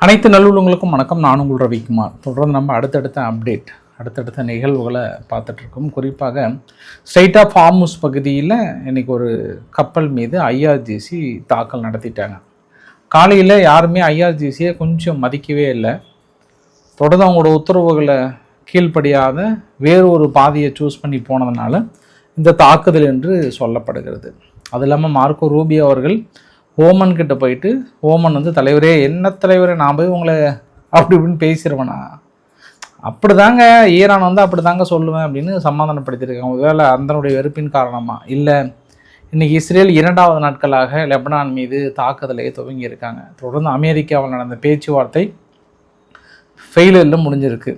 அனைத்து நல்லுள்ளங்களுக்கும் வணக்கம். நான் உங்கள் ரவிக்குமார். தொடர்ந்து நம்ம அடுத்தடுத்த நிகழ்வுகளை பார்த்துட்ருக்கோம். குறிப்பாக ஸ்ட்ரெய்ட் ஆஃப் ஹார்முஸ் பகுதியில் இன்றைக்கி ஒரு கப்பல் மீது ஐஆர்ஜிசி தாக்கல் நடத்திட்டாங்க. காலையில் யாருமே ஐஆர்ஜிசியை கொஞ்சம் மதிக்கவே இல்லை. தொடர்ந்து அவங்களோட உத்தரவுகளை கீழ்ப்படியாத வேறு ஒரு பாதையை சூஸ் பண்ணி போனதுனால இந்த தாக்குதல் என்று சொல்லப்படுகிறது. அது இல்லாமல் மார்க்கோ ரூபியோ அவர்கள் ஓமன் கிட்ட போயிட்டு, ஓமன் வந்து தலைவரே, என்ன தலைவரே, நான் போய் உங்களை அப்படி இப்படின்னு பேசிடுவேனா, அப்படி தாங்க ஈரான் வந்து அப்படி தாங்க சொல்லுவேன் அப்படின்னு சமாதானப்படுத்தியிருக்காங்க. ஒருவேளை அதனுடைய வெறுப்பின் காரணமாக இல்லை, இன்றைக்கி இஸ்ரேல் 2வது நாட்களாக லெபனான் மீது தாக்குதலை துவங்கியிருக்காங்க. தொடர்ந்து அமெரிக்காவில் நடந்த பேச்சுவார்த்தை ஃபெயிலியரில் முடிஞ்சிருக்கு.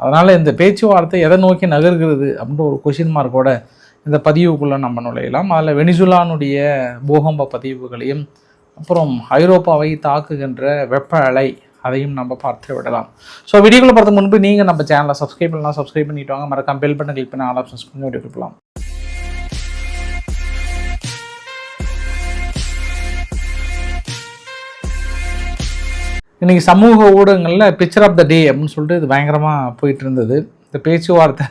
அதனால் இந்த பேச்சுவார்த்தை எதை நோக்கி நகர்கிறது அப்படின்ற ஒரு கொஷின் மார்க்கோட இந்த பதிவுக்குள்ளே நம்ம நுழையலாம். அதில் வெனிசுலானுடைய பூகம்ப பதிவுகளையும் அப்புறம் ஐரோப்பாவை தாக்குகின்ற வெப்ப அலை அதையும் நம்ம பார்த்து விடலாம். ஸோ வீடியோக்குள்ள பார்த்து முன்பு நீங்கள் நம்ம சேனலை சப்ஸ்கிரைப் பண்ணலாம், சப்ஸ்கிரைப் பண்ணிட்டு வாங்க. மறக்காம பெல் பட்டன் கிளிக் பண்ணி ஆல் ஆப்ஷன்ஸ் பண்ணி வீடியோ கொடுக்கலாம். இன்றைக்கி சமூக ஊடகங்களில் பிக்சர் ஆஃப் த டே அப்படின்னு சொல்லிட்டு இது பயங்கரமாக போயிட்டு இருந்தது. இந்த பேச்சுவார்த்தை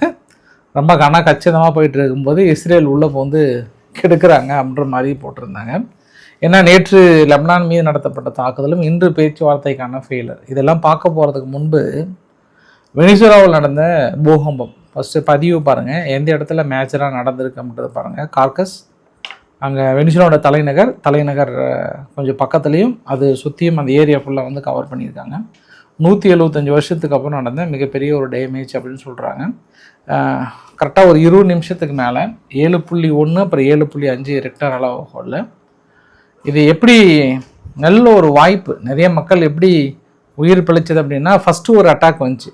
ரொம்ப கச்சிதமாக போயிட்டு இருக்கும்போது இஸ்ரேல் உள்ள வந்து கெடுக்கிறாங்க அப்படின்ற மாதிரி போட்டிருந்தாங்க. ஏன்னா நேற்று லெபனான் மீது நடத்தப்பட்ட தாக்குதலும் இன்று பேச்சுவார்த்தைக்கான ஃபெயிலர். இதெல்லாம் பார்க்க போகிறதுக்கு முன்பு வெனிசுலாவில் நடந்த பூகம்பம் ஃபஸ்ட்டு பதிவு பாருங்கள். எந்த இடத்துல மேட்சராக நடந்திருக்கு அப்படின்றத பாருங்கள். கார்கஸ், அங்கே வெனிசுலாவோட தலைநகர் கொஞ்சம் பக்கத்துலேயும் அது சுற்றியும் அந்த ஏரியா ஃபுல்லாக வந்து கவர் பண்ணியிருக்காங்க. 175 வருஷத்துக்கு அப்புறம் நடந்த மிகப்பெரிய ஒரு டேமேஜ் அப்படின்னு சொல்கிறாங்க. கரெக்டாக ஒரு 20 நிமிஷத்துக்கு மேலே 7.1 அப்புறம் 7.5 ரெக்டர் அளவுகோல்ல. இது எப்படி நல்ல ஒரு வாய்ப்பு, நிறைய மக்கள் எப்படி உயிர் பிழைச்சது அப்படின்னா, ஃபஸ்ட்டு ஒரு அட்டாக் வந்துச்சு,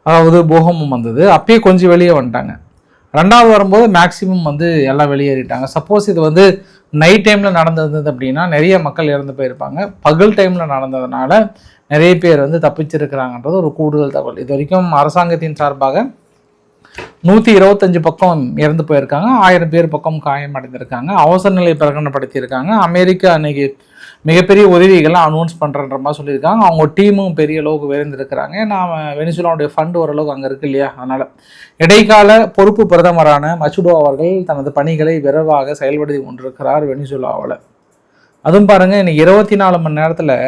அதாவது பூகம்பம் வந்தது, அப்பயே கொஞ்சம் வெளியே வந்துட்டாங்க. 2வது வரும்போது மேக்ஸிமம் வந்து எல்லாம் வெளியேறிட்டாங்க. சப்போஸ் இது வந்து நைட் டைமில் நடந்தது அப்படின்னா நிறைய மக்கள் இறந்து போயிருப்பாங்க. பகல் டைமில் நடந்ததுனால நிறைய பேர் வந்து தப்பிச்சிருக்கிறாங்கன்றது ஒரு கூடுதல் தகவல். இது வரைக்கும் அரசாங்கத்தின் சார்பாக 125 பக்கம் இறந்து போயிருக்காங்க, 1000 பேர் பக்கம் காயம் அடைந்திருக்காங்க, அவசர நிலை பிரகடனப்படுத்தியிருக்காங்க. அமெரிக்கா அன்னைக்கு மிகப்பெரிய உதவிகள்லாம் அனௌன்ஸ் பண்ணுறன்ற மாதிரி சொல்லியிருக்காங்க. அவங்க டீமும் பெரிய அளவுக்கு விரைந்திருக்கிறாங்க. நான் வெனிசுலாவுடைய ஃபண்டு ஓரளவுக்கு அங்கே இருக்கு இல்லையா, அதனால் இடைக்கால பொறுப்பு பிரதமரான மச்சுடோ அவர்கள் தனது பணிகளை விரைவாக செயல்படுத்தி கொண்டிருக்கிறார் வெனிசுலாவில். அதுவும் பாருங்கள், இன்னைக்கு 24 மணி நேரத்தில்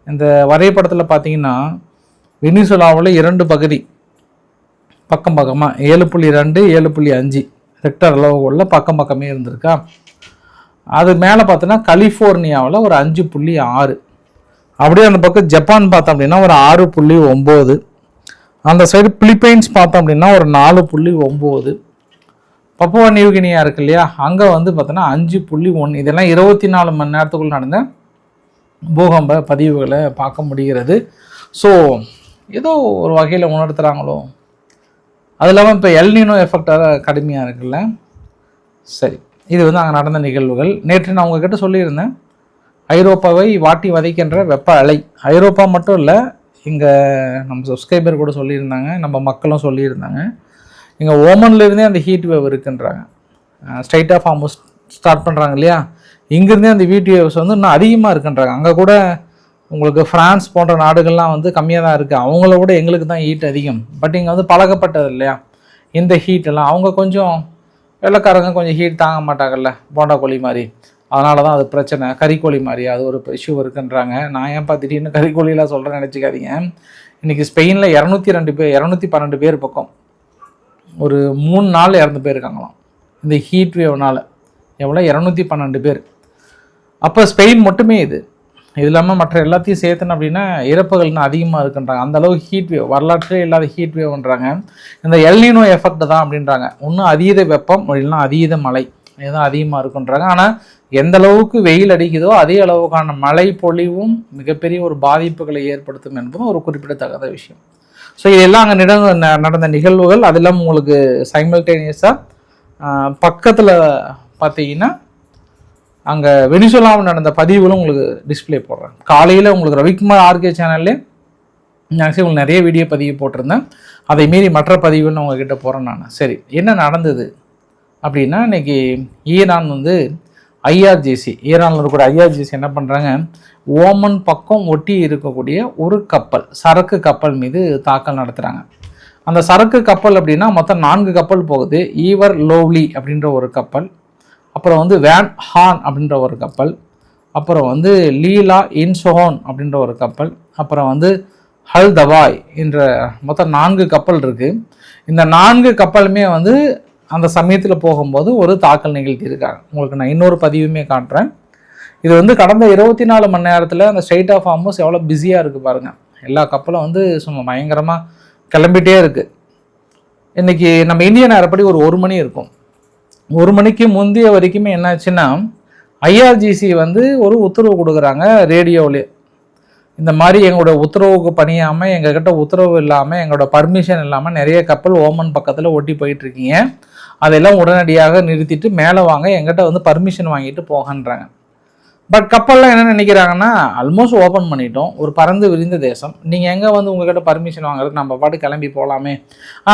இந்த வரைபடத்தில் பார்த்தீங்கன்னா வெனிசுலாவில் 2 பகுதி பக்கமாக 7.2 7.5 ரெக்டர் அளவுக்குள்ள பக்கமே இருந்திருக்கா. அது மேலே பார்த்தோன்னா கலிஃபோர்னியாவில் ஒரு 5.6, அப்படியே அந்த பக்கம் ஜப்பான் பார்த்தோம் அப்படின்னா ஒரு 6.9, அந்த சைடு பிலிப்பைன்ஸ் பார்த்தோம் அப்படின்னா ஒரு 4.9, பப்புவா நியூகினியா இருக்கு இல்லையா, அங்கே வந்து பார்த்தோன்னா 5.1. இதெல்லாம் 24 மணி நேரத்துக்குள்ள நடந்த பூகம்ப பதிவுகளை பார்க்க முடிகிறது. ஸோ ஏதோ ஒரு வகையில் உணர்த்துகிறாங்களோ. அது இல்லாமல் இப்போ எல்னினோ எஃபெக்டாக கடுமையாக இருக்குல்ல. சரி, இது வந்து அங்கே நடந்த நிகழ்வுகள். நேற்று நான் உங்ககிட்ட சொல்லியிருந்தேன், ஐரோப்பாவை வாட்டி வதைக்கின்ற வெப்ப அலை. ஐரோப்பா மட்டும் இல்லை, இங்கே நம்ம சப்ஸ்கிரைபர் கூட சொல்லியிருந்தாங்க, நம்ம மக்களும் சொல்லியிருந்தாங்க, இங்கே ஓமன்லேருந்தே அந்த ஹீட் வேவ் இருக்குன்றாங்க. ஸ்ட்ரெய்ட் ஆஃப் ஹார்முஸ் ஸ்டார்ட் பண்ணுறாங்க இல்லையா, இங்கேருந்தே அந்த ஹீட் வேவ்ஸ் வந்து இன்னும் அதிகமாக இருக்குன்றாங்க. அங்கே கூட உங்களுக்கு ஃப்ரான்ஸ் போன்ற நாடுகள்லாம் வந்து கம்மியாக தான் இருக்குது, அவங்கள விட எங்களுக்கு தான் ஹீட் அதிகம். பட் இங்கே வந்து பழக்கப்பட்டது இல்லையா இந்த ஹீட்டெல்லாம். அவங்க கொஞ்சம் வெள்ளைக்காரங்க கொஞ்சம் ஹீட் தாங்க மாட்டாங்கல்ல, போண்டா கோழி மாதிரி, அதனால தான் அது பிரச்சனை. கறிக்கோழி மாதிரி அது ஒரு இஷ்யூ இருக்குன்றாங்க. நான் ஏன் திடீர்னு கறிக்கோழிலாம் சொல்கிறேன்னு நினச்சிக்காதீங்க. இன்றைக்கி ஸ்பெயினில் 212 பேர் பக்கம் ஒரு 3 நாள் இறந்து போயிருக்காங்களாம் இந்த ஹீட் வேவ்னால். எவ்வளோ? 212 பேர். அப்போ ஸ்பெயின் மட்டுமே இது இல்லாமல் மற்ற எல்லாத்தையும் சேர்த்தன அப்படின்னா இறப்புகள்னு அதிகமாக இருக்குன்றாங்க. அந்தளவு ஹீட் வேவ், வரலாற்றே இல்லாத ஹீட் வேவ்ன்றாங்க. இந்த எல்னினோ எஃபெக்ட் தான் அப்படின்றாங்க. ஒன்றும் அதீத வெப்பம் இல்லைன்னா அதீத மழை இதுதான் அதிகமாக இருக்குன்றாங்க. ஆனால் எந்த அளவுக்கு வெயில் அடிக்குதோ அதே அளவுக்கான மழை பொழிவும் மிகப்பெரிய ஒரு பாதிப்புகளை ஏற்படுத்தும் என்பதும் ஒரு குறிப்பிடத்தக்கத விஷயம். ஸோ இதெல்லாம் அங்கே நடந்த நிகழ்வுகள். அது இல்லாமல் உங்களுக்கு சைமல்டேனியஸாக பக்கத்தில் பார்த்தீங்கன்னா அங்கே வெனிசுலாவில் நடந்த பதிவுகளும் உங்களுக்கு டிஸ்பிளே போடுறேன். காலையில் உங்களுக்கு ரவிக்குமார் ஆர்கே சேனல்லே மேக்ஸிமம் உங்களுக்கு நிறைய வீடியோ பதிவு போட்டிருந்தேன். அதை மீறி மற்ற பதிவுன்னு உங்ககிட்ட போகிறேன் நான். சரி, என்ன நடந்தது அப்படின்னா, இன்றைக்கி ஈரான் வந்து ஐஆர்ஜிசி, ஈரானில் இருக்கக்கூடிய ஐஆர்ஜிசி என்ன பண்ணுறாங்க, ஓமன் பக்கம் ஒட்டி இருக்கக்கூடிய ஒரு கப்பல், சரக்கு கப்பல் மீது தாக்கல் நடத்துகிறாங்க. அந்த சரக்கு கப்பல் அப்படின்னா மொத்தம் 4 கப்பல் போகுது. ஈவர் லோவ்லி அப்படின்ற ஒரு கப்பல், அப்புறம் வந்து வேன் ஹான் அப்படின்ற ஒரு கப்பல், அப்புறம் வந்து லீலா இன்சோஹோன் அப்படின்ற ஒரு கப்பல், அப்புறம் வந்து ஹல் தவாய் என்ற மொத்தம் 4 கப்பல் இருக்குது. இந்த 4 கப்பலுமே வந்து அந்த சமயத்தில் போகும்போது ஒரு தாக்கல் நிகழ்த்தியிருக்காங்க. உங்களுக்கு நான் இன்னொரு பதிவுமே காட்டுறேன். இது வந்து கடந்த 24 மணி நேரத்தில் அந்த ஸ்ட்ரெய்ட் ஆஃப் ஹார்மஸ் எவ்வளோ பிஸியாக இருக்குது பாருங்கள். எல்லா கப்பலும் வந்து சும்மா பயங்கரமாக கிளம்பிட்டே இருக்குது. இன்றைக்கி நம்ம இந்திய நேரப்படி ஒரு 1 மணி இருக்கும். 1 மணிக்கு முந்தைய வரைக்குமே என்னாச்சுன்னா ஐஆர்ஜிசி வந்து ஒரு உத்தரவு கொடுக்குறாங்க ரேடியோவிலே. இந்த மாதிரி எங்களோட உத்தரவுக்கு பணியாமல், எங்ககிட்ட உத்தரவு இல்லாமல், எங்களோட பர்மிஷன் இல்லாமல் நிறைய கப்பல் ஓமன் பக்கத்தில் ஒட்டி போயிட்டுருக்கீங்க, அதெல்லாம் உடனடியாக நிறுத்திட்டு மேலே வாங்க, எங்கிட்ட வந்து பர்மிஷன் வாங்கிட்டு போகன்றாங்க. பட் கப்பல்லாம் என்ன நினைக்கிறாங்கன்னா, ஆல்மோஸ்ட் ஓப்பன் பண்ணிட்டோம், ஒரு பறந்து விரிந்த தேசம், நீங்கள் எங்கே வந்து உங்கள்கிட்ட பர்மிஷன் வாங்குறது, நம்ம பாட்டு கிளம்பி போகலாமே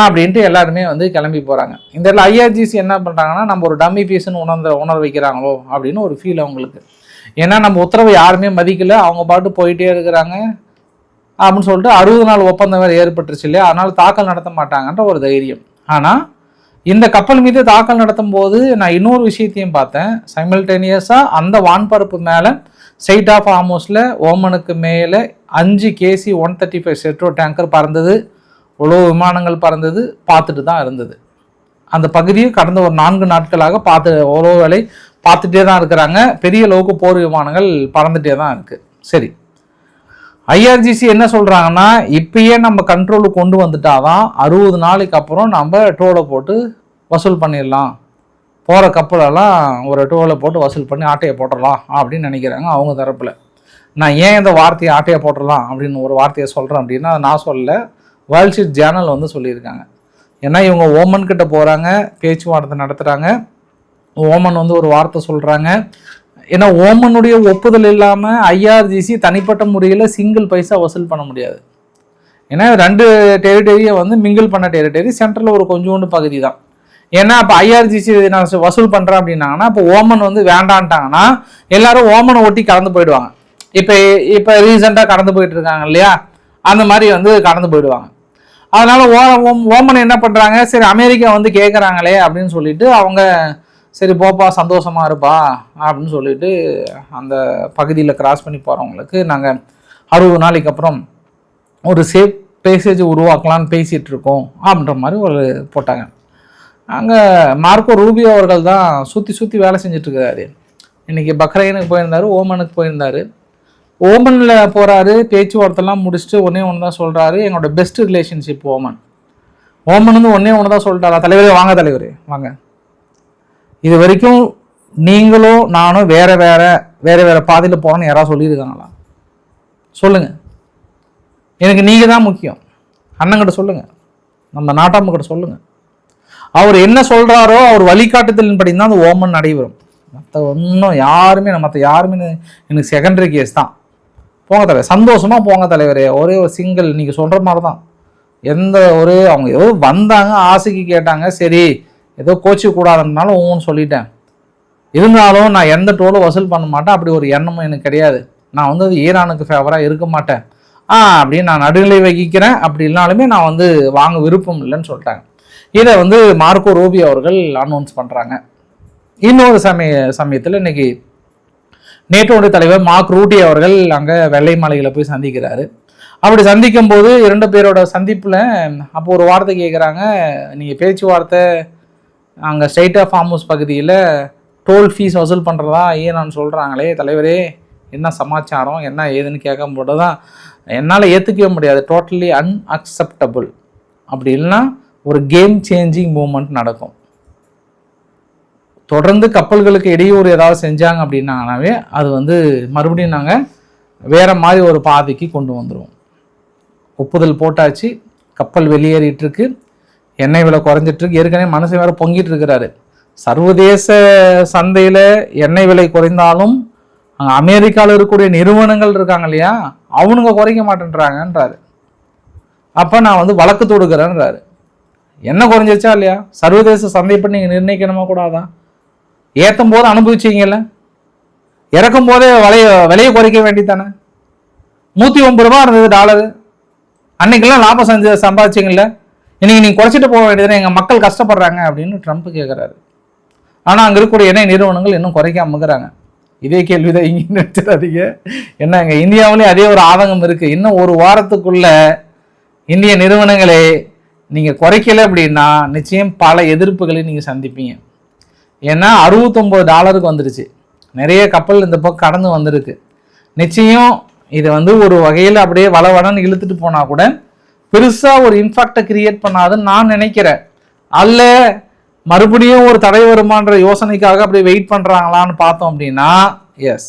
அப்படின்ட்டு எல்லாருமே வந்து கிளம்பி போகிறாங்க. இந்த இடத்துல ஐஆர்ஜிசி என்ன பண்ணுறாங்கன்னா, நம்ம ஒரு டம்மி பீஸ்ன்னு உணர வைக்கிறாங்களோ அப்படின்னு ஒரு ஃபீல் அவங்களுக்கு. ஏன்னா நம்ம உத்தரவை யாருமே மதிக்கலை, அவங்க பாட்டு போயிட்டே இருக்கிறாங்க அப்படின்னு சொல்லிட்டு 60 நாள் ஒப்பந்தம் வேறு ஏற்பட்டுருச்சு இல்லையா, அதனால் தாக்கல் நடத்த மாட்டாங்கன்ற ஒரு தைரியம். ஆனால் இந்த கப்பல் மீது தாக்கல் நடத்தும் போது நான் இன்னொரு விஷயத்தையும் பார்த்தேன். சைமல்டேனியஸாக அந்த வான்பரப்பு மேலே ஸ்ட்ரெய்ட் ஆஃப் ஹார்மஸில் ஓமனுக்கு மேலே 5 KC-135 செட்ரோ டேங்கர் பறந்தது, உளவு விமானங்கள் பறந்தது, பார்த்துட்டு தான் இருந்தது. அந்த பகுதியை கடந்த ஒரு 4 நாட்களாக உளவு வேலை பார்த்துட்டே தான் இருக்கிறாங்க. பெரிய அளவுக்கு போர் விமானங்கள் பறந்துட்டே தான் இருக்குது. சரி, ஐஆர்ஜிசி என்ன சொல்கிறாங்கன்னா, இப்பயே நம்ம கண்ட்ரோலுக்கு கொண்டு வந்துட்டாதான் 60 நாளைக்கு அப்புறம் நம்ம டோலை போட்டு வசூல் பண்ணிடலாம், போகிற கப்பலெல்லாம் ஒரு டோலை போட்டு வசூல் பண்ணி ஆட்டையை போட்டுடலாம் அப்படின்னு நினைக்கிறாங்க அவங்க தரப்பில். நான் ஏன் இந்த வார்த்தையை ஆட்டையை போட்டுடலாம் அப்படின்னு ஒரு வார்த்தையை சொல்கிறேன் அப்படின்னா, நான் சொல்லலை, வேர்ல்ட் ஸ்ட்ரீட் ஜேர்னல் வந்து சொல்லியிருக்காங்க. ஏன்னா இவங்க ஓமன் கிட்ட போகிறாங்க, பேச்சுவார்த்தை நடத்துகிறாங்க, ஓமன் வந்து ஒரு வார்த்தை சொல்கிறாங்க. ஏன்னா ஓமனுடைய ஒப்புதல் இல்லாமல் ஐஆர்ஜிசி தனிப்பட்ட முறையில் சிங்கிள் பைசா வசூல் பண்ண முடியாது. ஏன்னா 2 டெரிட்டரியை வந்து மிங்கிள் பண்ண டெரிட்டரி, சென்ட்ரலில் ஒரு கொஞ்சோண்டு பகுதி தான். ஏன்னா இப்போ ஐஆர்ஜிசி நான் வசூல் பண்ணுறேன் அப்படின்னாங்கன்னா, இப்போ ஓமன் வந்து வேண்டான்ட்டாங்கன்னா எல்லாரும் ஓமனை ஒட்டி கடந்து போயிடுவாங்க. இப்போ ரீசெண்டாக கடந்து போயிட்டு இருக்காங்க இல்லையா, அந்த மாதிரி வந்து கடந்து போயிடுவாங்க. அதனால ஓமன் என்ன பண்ணுறாங்க, சரி அமெரிக்கா வந்து கேட்குறாங்களே அப்படின்னு சொல்லிட்டு அவங்க சரி போப்பா சந்தோஷமா இருப்பா அப்படின்னு சொல்லிட்டு அந்த பகுதியில் கிராஸ் பண்ணி போகிறவங்களுக்கு நாங்கள் 60 நாளைக்கு அப்புறம் ஒரு சேஃப் பேசேஜ் உருவாக்கலான்னு பேசிகிட்டு இருக்கோம் அப்படின்ற மாதிரி ஒரு போட்டாங்க. அங்கே மார்க்கோ ரூபியோ அவர்கள் தான் சுற்றி வேலை செஞ்சிட்ருக்கிறாரு. இன்றைக்கி பக்ரைனுக்கு போயிருந்தார், ஓமனுக்கு போயிருந்தார். ஓமனில் போகிறாரு, பேச்சுவார்த்தைலாம் முடிச்சுட்டு ஒன்றே ஒன்று தான் சொல்கிறாரு, எங்களோட பெஸ்ட் ரிலேஷன்ஷிப் ஓமன். ஓமன் வந்து ஒன்றே ஒன்று தான் சொல்லிட்டாரா, தலைவரே வாங்க, தலைவரே வாங்க, இது வரைக்கும் நீங்களும் நானும் வேற பாதையில் போகணும்னு யாராவது சொல்லியிருக்காங்களா? சொல்லுங்கள், எனக்கு நீங்கள் தான் முக்கியம். அண்ணங்கிட்ட சொல்லுங்கள், நம்ம நாட்டாமக்கிட்ட சொல்லுங்கள். அவர் என்ன சொல்கிறாரோ அவர் வழிகாட்டுதலின்படி தான் அந்த ஓமன் நடைபெறும். மற்ற யாருமே எனக்கு செகண்டரி கேஸ் தான். போங்க தலைவர், சந்தோஷமாக போங்க தலைவரே, ஒரே ஒரு சிங்கிள் நீங்கள் சொல்கிற மாதிரி தான். அவங்க ஏதோ வந்தாங்க, ஆசைக்கு கேட்டாங்க, சரி ஏதோ கோச்சு கூடாதுனாலும் ஒவ்வொன்று சொல்லிட்டேன். இருந்தாலும் நான் எந்த டோலும் வசூல் பண்ண மாட்டேன், அப்படி ஒரு எண்ணமும் எனக்கு கிடையாது. நான் வந்து ஈரானுக்கு ஃபேவராக இருக்க மாட்டேன் அப்படின்னு நான் நடுநிலை வகிக்கிறேன். அப்படி இல்லைனாலுமே நான் வந்து வாங்க விருப்பம் இல்லைன்னு சொல்லிட்டாங்க. இதை வந்து மார்க்கோ ரூபியோ அவர்கள் அனௌன்ஸ் பண்ணுறாங்க. இன்னொரு சமயத்தில் இன்னைக்கு நேட்டோடைய தலைவர் மார்க் ரூட்டி அவர்கள் அங்கே வெள்ளை மாளிகையில் போய் சந்திக்கிறாரு. அப்படி சந்திக்கும் போது 2 பேரோட சந்திப்பில் அப்போ ஒரு வார்த்தை கேட்குறாங்க, நீங்கள் பேச்சுவார்த்தை அங்கே ஸ்ட்ரெய்ட் ஆஃப் ஹார்மஸ் பகுதியில் டோல் ஃபீஸ் வசூல் பண்ணுறதா ஈரான் சொல்கிறாங்களே தலைவரே, என்ன சமாச்சாரம் என்ன ஏதுன்னு கேட்கும்போது தான் என்னால் ஏற்றுக்கவே முடியாது, டோட்டலி அன்அக்செப்டபுள். அப்படி இல்லைன்னா ஒரு கேம் சேஞ்சிங் மூமெண்ட் நடக்கும். தொடர்ந்து கப்பல்களுக்கு இடையூறு ஏதாவது செஞ்சாங்க அப்படின்னாவே அது வந்து மறுபடியும் நாங்கள் வேறு மாதிரி ஒரு பாதைக்கு கொண்டு வந்துடுவோம். ஒப்புதல் போட்டாச்சு, கப்பல் வெளியேறிட்டுருக்கு, எண்ணெய் விலை குறைஞ்சிட்ருக்கு, ஏற்கனவே மனுஷன் வேறு பொங்கிட்டு இருக்கிறாரு. சர்வதேச சந்தையில் எண்ணெய் விலை குறைந்தாலும் அமெரிக்காவில் இருக்கக்கூடிய நிறுவனங்கள் இருக்காங்க இல்லையா, அவனுங்க குறைக்க மாட்டேன்றாங்கன்றாரு. அப்போ நான் வந்து வழக்கு தொடுக்கிறேன்றாரு. என்ன குறைஞ்சிருச்சா இல்லையா, சர்வதேச சந்தை பண்ணி நீங்கள் நிர்ணயிக்கணுமா கூடாதா? ஏற்றும் போது அனுபவிச்சிங்கல்ல, இறக்கும் போதே விலையை குறைக்க வேண்டித்தானே. 109 ரூபா இருந்தது டாலரு, அன்னைக்கெல்லாம் லாபம் சம்பாதிச்சிங்கல்ல, இன்னைக்கு நீங்கள் குறைச்சிட்டு போக வேண்டியதுன்னு எங்கள் மக்கள் கஷ்டப்படுறாங்க அப்படின்னு ட்ரம்ப் கேட்குறாரு. ஆனால் அங்கே இருக்கக்கூடிய எண்ணெய் நிறுவனங்கள் இன்னும் குறைக்காமக்கிறாங்க. இதே கேள்வி தான் இங்கே நினைச்சிடாதீங்க. என்ன இங்கே இந்தியாவிலேயே அதே ஒரு ஆதங்கம் இருக்குது. இன்னும் ஒரு வாரத்துக்குள்ள இந்திய நிறுவனங்களே நீங்கள் குறைக்கல அப்படின்னா நிச்சயம் பல எதிர்ப்புகளை நீங்கள் சந்திப்பீங்க. ஏன்னா $69 வந்துருச்சு, நிறைய கப்பல் இந்த பக்கம் கடந்து வந்திருக்கு. நிச்சயம் இது ஒரு வகையில் அப்படியே வளவடன்னு இழுத்துட்டு போனால் கூட பெருசாக ஒரு இம்பாக்டை கிரியேட் பண்ணாதுன்னு நான் நினைக்கிறேன். அல்ல மறுபடியும் ஒரு தடை வருமான்ற யோசனைக்காக அப்படி வெயிட் பண்ணுறாங்களான்னு பார்த்தோம் அப்படின்னா, எஸ்,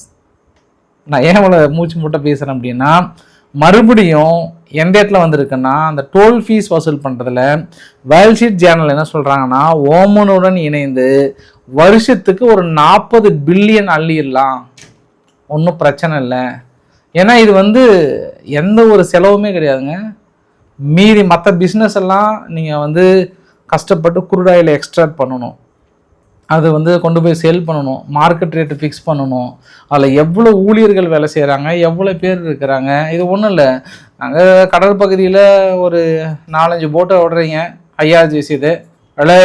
நான் ஏன் இவ்வளோ மூச்சு முட்டை பேசுகிறேன் அப்படின்னா, மறுபடியும் எந்த இடத்துல வந்திருக்குன்னா அந்த டோல் ஃபீஸ் வசூல் பண்ணுறதுல வேல் ஸ்ட்ரீட் ஜேர்னல் என்ன சொல்கிறாங்கன்னா, ஓமனுடன் இணைந்து வருஷத்துக்கு ஒரு 40 பில்லியன் அள்ளிடலாம், ஒன்றும் பிரச்சனை இல்லை. ஏன்னா இது எந்த ஒரு செலவுமே கிடையாதுங்க. மீதி மற்ற பிஸ்னஸ் எல்லாம் நீங்கள் கஷ்டப்பட்டு குரூட் ஆயிலை எக்ஸ்ட்ராக்ட் பண்ணணும், அது கொண்டு போய் சேல் பண்ணணும், மார்க்கெட் ரேட்டு ஃபிக்ஸ் பண்ணணும், அதில் எவ்வளோ ஊழியர்கள் வேலை செய்கிறாங்க, எவ்வளோ பேர் இருக்கிறாங்க. இது ஒன்றும் இல்லை, நாங்கள் கடல் பகுதியில் ஒரு 4-5 போட்டை விடுறீங்க, IRGC இது விலை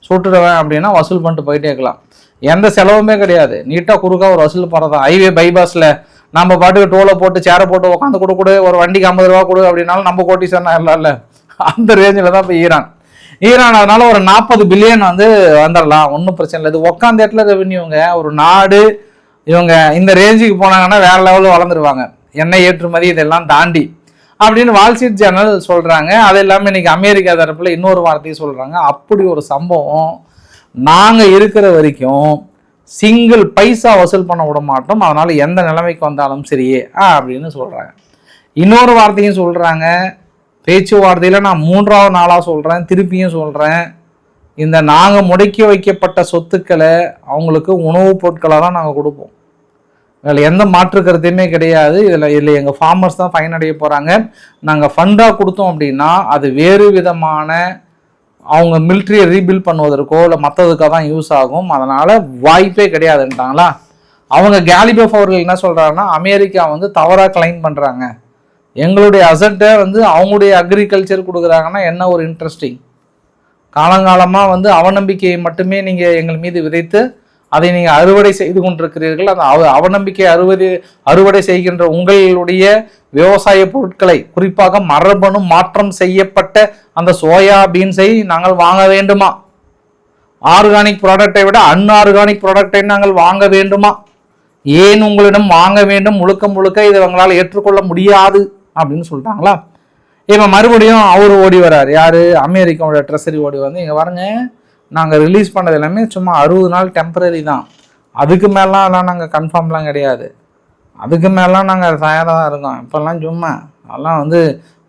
சுட்டுடுவேன் அப்படின்னா வசூல் பண்ணிட்டு போயிட்டே இருக்கலாம். எந்த செலவுமே கிடையாது, நீட்டாக குறுக்கா ஒரு வசூல் பண்ணுறதா. ஹைவே பைபாஸில் நம்ம பாட்டுக்கு டோலை போட்டு சேரை போட்டு உட்காந்து கொடு, ஒரு வண்டிக்கு 50 ரூபா கொடு அப்படின்னாலும் நம்ம கோட்டீஸ்வரனா இல்லைல்ல. அந்த ரேஞ்சில் தான் இப்போ ஈரான் அதனால ஒரு 40 பில்லியன் வந்துடலாம், ஒன்றும் பிரச்சனை இல்லை. இது உட்காந்த இடத்துல ரெவென்யூங்க. ஒரு நாடு இவங்க இந்த ரேஞ்சுக்கு போனாங்கன்னா வேற லெவலில் வளர்ந்துருவாங்க, எண்ணெய் ஏற்றுமதி இதெல்லாம் தாண்டி அப்படின்னு வால் ஸ்ட்ரீட் ஜேர்னல் சொல்கிறாங்க. அது இல்லாமல் இன்னைக்கு அமெரிக்கா தரப்பில் இன்னொரு வார்த்தையும் சொல்கிறாங்க. அப்படி ஒரு சம்பவம் நாங்கள் இருக்கிற வரைக்கும் சிங்கிள் பைசா வசூல் பண்ண விட மாட்டோம், அதனால எந்த நிலைமைக்கு வந்தாலும் சரியே அப்படின்னு சொல்கிறாங்க. இன்னொரு வார்த்தையும் சொல்கிறாங்க, பேச்சுவார்த்தையில் நான் 3வது நாளாக சொல்கிறேன், திருப்பியும் சொல்கிறேன், இந்த நாங்கள் முடக்கி வைக்கப்பட்ட சொத்துக்களை அவங்களுக்கு உணவுப் பொருட்களாக தான் நாங்கள் கொடுப்போம், இதில் எந்த மாற்று கருத்தையுமே கிடையாது. இதில் எங்கள் ஃபார்மர்ஸ் தான் ஃபைன் அடைய போகிறாங்க. நாங்கள் ஃபண்டாக கொடுத்தோம் அப்படின்னா அது வேறு விதமான அவங்க மிலிட்ரியை ரீபில்ட் பண்ணுவதற்கோ இல்லை மற்றதுக்காக தான் யூஸ் ஆகும், அதனால் வாய்ப்பே கிடையாதுன்ட்டாங்களா. அவங்க கேலிபேஃப் அவர்கள் என்ன சொல்கிறாங்கன்னா, அமெரிக்கா தவறாக கிளைம் பண்ணுறாங்க, எங்களுடைய அசட்டை அவங்களுடைய அக்ரிகல்ச்சர் கொடுக்குறாங்கன்னா என்ன ஒரு இன்ட்ரெஸ்டிங். காலங்காலமாக அவநம்பிக்கையை மட்டுமே நீங்கள் எங்கள் மீது விதைத்து அதை நீங்கள் அறுவடை செய்து கொண்டிருக்கிறீர்கள். அந்த அவநம்பிக்கை அறுவடை செய்கின்ற உங்களுடைய விவசாய பொருட்களை, குறிப்பாக மரபணு மாற்றம் செய்யப்பட்ட அந்த சோயா பீன்ஸை நாங்கள் வாங்க வேண்டுமா? ஆர்கானிக் ப்ராடக்டை விட அன்ஆர்கானிக் ப்ராடக்டை நாங்கள் வாங்க வேண்டுமா? ஏன் உங்களிடம் வாங்க வேண்டும்? முழுக்க இதை உங்களால் ஏற்றுக்கொள்ள முடியாது அப்படின்னு சொல்லிட்டாங்களா. இப்போ மறுபடியும் அவர் ஓடி வர்றார், யார்? அமெரிக்காவோட ட்ரெஸரி ஓடி இங்கே பாருங்க, நாங்கள் ரிலீஸ் பண்ணது எல்லாமே சும்மா 60 நாள் டெம்பரரி தான், அதுக்கு மேலாம் நாங்கள் கன்ஃபார்ம்லாம் கிடையாது, அதுக்கு மேலாம் நாங்கள் தயாராக தான் இருக்கோம். இப்போல்லாம் சும்மா அதெல்லாம்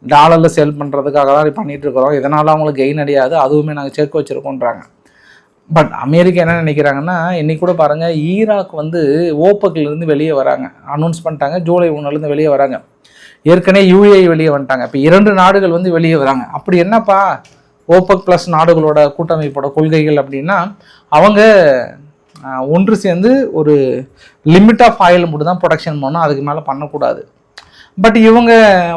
டாலரில் சேல் பண்ணுறதுக்காக தான் பண்ணிகிட்டு இருக்கிறோம், இதனால் அவங்களுக்கு கெயின் அடையாது, அதுவுமே நாங்கள் சேர்க்க வச்சுருக்கோன்றாங்க. பட் அமெரிக்கா என்ன நினைக்கிறாங்கன்னா, இன்றைக்கி கூட பாருங்கள், ஈராக் ஓப்பக்லேருந்து வெளியே வராங்க, அனௌன்ஸ் பண்ணிட்டாங்க, ஜூலை 1 வெளியே வராங்க. ஏற்கனவே UAE வெளியே வந்துட்டாங்க, இப்போ 2 நாடுகள் வெளியே வராங்க. அப்படி என்னப்பா ஓப்பக் ப்ளஸ் நாடுகளோட கூட்டமைப்போட கொள்கைகள் அப்படின்னா, அவங்க ஒன்று சேர்ந்து ஒரு லிமிட் ஆஃப் ஆயில் மட்டும் தான் ப்ரொடக்ஷன் பண்ணணும், அதுக்கு மேலே பண்ணக்கூடாது. பட் இவங்க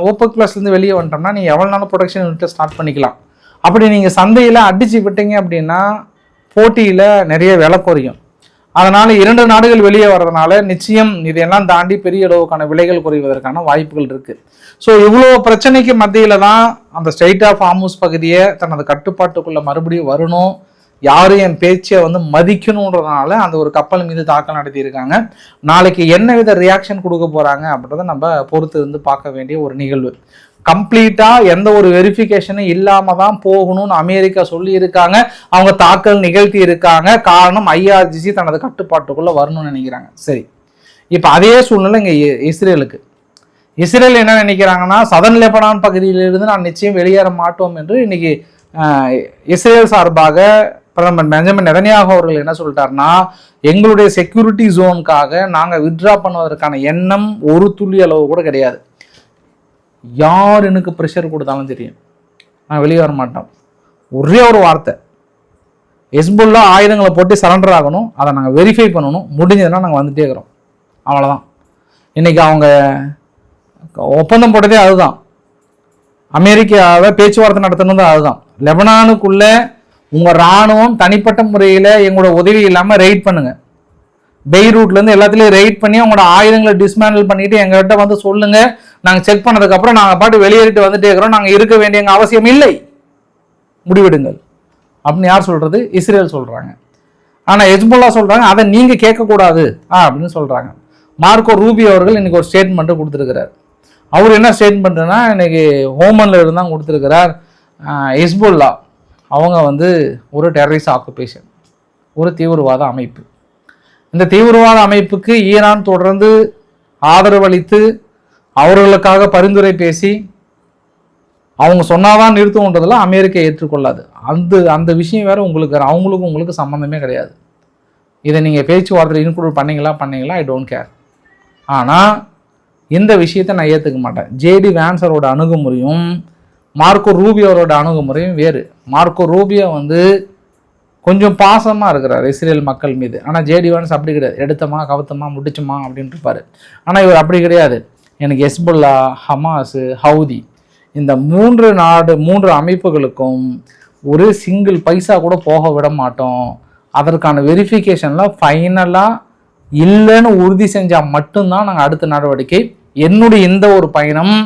ஓப்பக் ப்ளஸ்லேருந்து வெளியே வந்துட்டோம்னா நீங்கள் எவ்வளோ நாளும் ப்ரொடக்ஷன் யூனிட்டை ஸ்டார்ட் பண்ணிக்கலாம். அப்படி நீங்கள் சந்தையில் அடித்து விட்டீங்க அப்படின்னா போட்டியில் நிறைய விலை குறையும். அதனால் 2 நாடுகள் வெளியே வர்றதுனால நிச்சயம் இதையெல்லாம் தாண்டி பெரிய அளவுக்கான விலைகள் குறைவதற்கான வாய்ப்புகள் இருக்குது. ஸோ இவ்வளோ பிரச்சனைக்கு மத்தியில் தான் அந்த ஸ்ட்ரெயிட் ஆஃப் ஹார்முஸ் பகுதியை தனது கட்டுப்பாட்டுக்குள்ளே மறுபடியும் வரணும், யாரும் என் பேச்சை மதிக்கணுன்றதுனால அந்த ஒரு கப்பல் மீது தாக்கல் நடத்தியிருக்காங்க. நாளைக்கு என்ன வித ரியாக்ஷன் கொடுக்க போகிறாங்க அப்படின்றத நம்ம பொறுத்து இருந்து பார்க்க வேண்டிய ஒரு நிகழ்வு. கம்ப்ளீட்டாக எந்த ஒரு வெரிஃபிகேஷனும் இல்லாமல் தான் போகணும்னு அமெரிக்கா சொல்லியிருக்காங்க, அவங்க தாக்கல் நிகழ்த்தி இருக்காங்க. காரணம் IRGC தனது கட்டுப்பாட்டுக்குள்ளே வரணும்னு நினைக்கிறாங்க. சரி, இப்போ அதே சூழ்நிலை இங்கே இஸ்ரேல் என்ன நினைக்கிறாங்கன்னா, சதன் லெபனான் பகுதியிலிருந்து நான் நிச்சயம் வெளியேற மாட்டோம் என்று இன்னைக்கு இஸ்ரேல் சார்பாக பிரதமர் பெஞ்சமின் நெதன்யாகு அவர்கள் என்ன சொல்லிட்டாருன்னா, எங்களுடைய செக்யூரிட்டி ஜோனுக்காக நாங்கள் வித்ட்ரா பண்ணுவதற்கான எண்ணம் ஒரு துளி அளவு கூட கிடையாது. யார் எனக்கு ப்ரெஷர் கொடுத்தாலும் தெரியும், நான் வெளியே வர மாட்டோம். ஒரே ஒரு வார்த்தை, ஹெஸ்புல்லா ஆயுதங்களை போட்டு சரண்டர் ஆகணும், அதை நாங்கள் வெரிஃபை பண்ணணும், முடிஞ்சதுன்னா நாங்கள் வந்துட்டே இருக்கிறோம். அவ்வளோதான். இன்றைக்கி அவங்க ஒப்பந்தம் போட்டதே அதுதான். அமெரிக்காவை பேச்சுவார்த்தை நடத்தணும் அதுதான். லெபனானுக்குள்ளே உங்கள் இராணுவம் தனிப்பட்ட முறையில் எங்களோட உதவி இல்லாமல் ரெய்ட் பண்ணுங்கள். பெய்ரூட்லேருந்து எல்லாத்துலேயும் ரெய்ட் பண்ணி அவங்களோட ஆயுதங்களை டிஸ்மேண்டில் பண்ணிவிட்டு எங்கள்கிட்ட வந்து சொல்லுங்கள். நாங்கள் செக் பண்ணதுக்கப்புறம் நாங்கள் பாட்டு வெளியேறிட்டு வந்துட்டே இருக்கிறோம். நாங்கள் இருக்க வேண்டிய அவசியம் இல்லை, முடிவெடுங்கள் அப்படின்னு யார் சொல்கிறது? இஸ்ரேல் சொல்கிறாங்க. ஆனால் ஹெஸ்புல்லா சொல்கிறாங்க அதை நீங்கள் கேட்கக்கூடாது அப்படின்னு சொல்கிறாங்க. மார்க்கோ ரூபியோ அவர்கள் இன்றைக்கி ஒரு ஸ்டேட்மெண்ட்டு கொடுத்துருக்கிறார். அவர் என்ன ஸ்டேட்மெண்ட்டுனா இன்றைக்கி ஓமனில் இருந்து தான் கொடுத்துருக்கிறார். ஹெஸ்புல்லா அவங்க வந்து ஒரு டெரரிஸ்ட் ஆக்குபேஷன், ஒரு தீவிரவாத அமைப்பு. இந்த தீவிரவாத அமைப்புக்கு ஈரான் தொடர்ந்து ஆதரவளித்து அவர்களுக்காக பரிந்துரை பேசி அவங்க சொன்னாதான் நிறுத்தும்ன்றதில் அமெரிக்கா ஏற்றுக்கொள்ளாது. அந்த விஷயம் வேறு அவங்களுக்கு சம்மந்தமே கிடையாது. இதை நீங்கள் பேச்சுவார்த்தையில் இன்க்ளூட் பண்ணீங்களா ஐ டோன்ட் கேர். ஆனால் இந்த விஷயத்தை நான் ஏற்றுக்க மாட்டேன். ஜேடி வான்ஸரோட அணுகுமுறையும் மார்க்கோ ரூபியோரோட அணுகுமுறையும் வேறு. மார்க்கோ ரூபியோ வந்து கொஞ்சம் பாசமாக இருக்கிறார் இஸ்ரேல் மக்கள் மீது. ஆனால் ஜேடி வான்ஸ் அப்படி கிடையாது. எடுத்தமா கவுத்தமா முடிச்சுமா அப்படின்னு இருப்பார். ஆனால் இவர் அப்படி கிடையாது. எனக்கு ஹெஸ்புல்லா, ஹமாஸ், ஹவுதி இந்த மூன்று அமைப்புகளுக்கும் ஒரு சிங்கிள் பைசா கூட போக விட மாட்டோம். அதற்கான வெரிஃபிகேஷனில் ஃபைனலாக இல்லைன்னு உறுதி செஞ்சால் மட்டும்தான் நாங்கள் அடுத்த நடவடிக்கை. என்னுடைய இந்த ஒரு பயணம்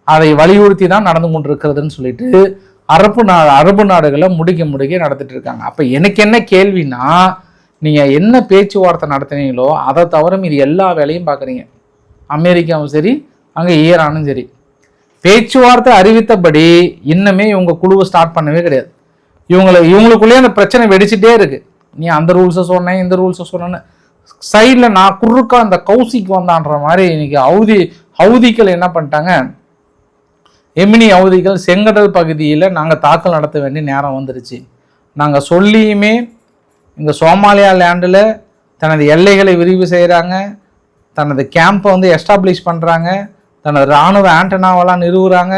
அதை வலியுறுத்தி தான் நடந்து கொண்டிருக்கிறதுன்னு சொல்லிட்டு அரபு நாடுகளை முடிக்க நடத்திட்டு இருக்காங்க. அப்போ எனக்கு என்ன கேள்வினா, நீங்கள் என்ன பேச்சுவார்த்தை நடத்தினீங்களோ அதை தவிர மீது எல்லா வேலையும் பார்க்குறீங்க. அமெரிக்காவும் சரி, அங்கே ஈரானும் சரி. பேச்சுவார்த்தை அறிவித்தபடி இன்னுமே இவங்க குழுவை ஸ்டார்ட் பண்ணவே கிடையாது. இவங்களுக்குள்ளேயே அந்த பிரச்சனை வெடிச்சுட்டே இருக்கு. நீ அந்த ரூல்ஸை சொன்னேன், இந்த ரூல்ஸை சொன்னேன்னு சைடில் நான் குறுக்கா அந்த கௌசிக்கு வந்தான்ற மாதிரி இன்னைக்கு ஹவுதிகள் என்ன பண்ணிட்டாங்க, எமினி ஹவுதிகள் செங்கடல் பகுதியில் நாங்கள் தாக்கல் நடத்த வேண்டிய நேரம் வந்துருச்சு. நாங்கள் சொல்லியுமே இங்கே சோமாலியா லேண்டில் தனது எல்லைகளை விரிவு செய்கிறாங்க, தனது கேம்பை வந்து எஸ்டாப்ளிஷ் பண்ணுறாங்க, தனது இராணுவ ஆண்டனாவெல்லாம் நிறுவுறாங்க,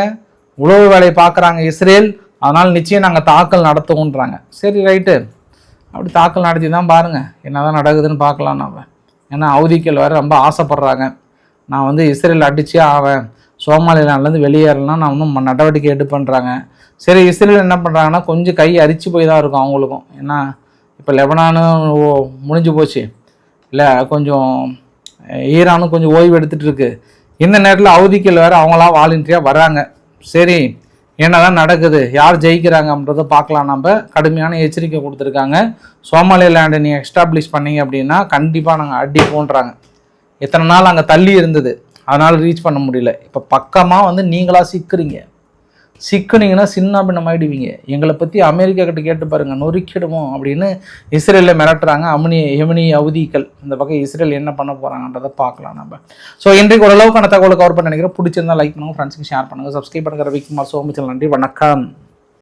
உளவு வேலையை பார்க்குறாங்க இஸ்ரேல். அதனால் நிச்சயம் நாங்கள் தாக்கல் நடத்துவோன்றாங்க. சரி ரைட்டு, அப்படி தாக்கல் நடத்தி தான் பாருங்கள் என்ன தான் நடக்குதுன்னு பார்க்கலாம் நம்ம. ஏன்னா ஹவுதிகள் வேறு ரொம்ப ஆசைப்பட்றாங்க, நான் வந்து இஸ்ரேல் அடிச்சே ஆவேன், சோமாலியாலேருந்து வெளியேறலாம் நான் இன்னும் நடவடிக்கை எடுப்பேன்றாங்க. சரி, இஸ்ரேல் என்ன பண்ணுறாங்கன்னா கொஞ்சம் கை அரிச்சு போய் தான் இருக்கும் அவங்களுக்கும். ஏன்னா இப்போ லெபனானும் முடிஞ்சு போச்சு இல்லை, கொஞ்சம் ஈரானும் கொஞ்சம் ஓய்வு எடுத்துகிட்டு இருக்கு. இந்த நேரத்தில் ஹவுதிகள் வேறு அவங்களாம் வாலண்டியராக வராங்க. சரி, என்னதான் நடக்குது, யார் ஜெயிக்கிறாங்க அப்படின்றத பார்க்கலாம். நம்ம கடுமையான எச்சரிக்கை கொடுத்துருக்காங்க. சோமாலியா லேண்டை நீங்கள் எஸ்டாப்ளிஷ் பண்ணீங்க அப்படின்னா கண்டிப்பாக நாங்கள் அடிப்போன்றாங்க. எத்தனை நாள் அங்கே தள்ளி இருந்தது, அதனால் ரீச் பண்ண முடியல. இப்போ பக்கமாக வந்து நீங்களாக சிக்குனீங்கன்னா சின்ன பின்னமாயிடுவீங்க. எங்களை பற்றி அமெரிக்கா கிட்ட கேட்டு பாருங்கள், நொறுக்கிடுவோம் அப்படின்னு இஸ்ரேலில் மிரட்டுறாங்க எமினி ஹவுதிகள். இந்த பக்கம் இஸ்ரேல் என்ன பண்ண போகிறாங்கன்றதை பார்க்கலாம் நம்ம. ஸோ இன்றைக்கு ஓரளவுக்கான தகவலை கவர் பண்ண நினைக்கிறேன். பிடிச்சிருந்தா லைக் பண்ணுங்கள், ஃப்ரெண்ட்ஸுக்கு ஷேர் பண்ணுங்கள், சப்ஸ்கிரைப் பண்ணுங்கள். ரவிக்குமார் சோமச்சல், நன்றி, வணக்கம்.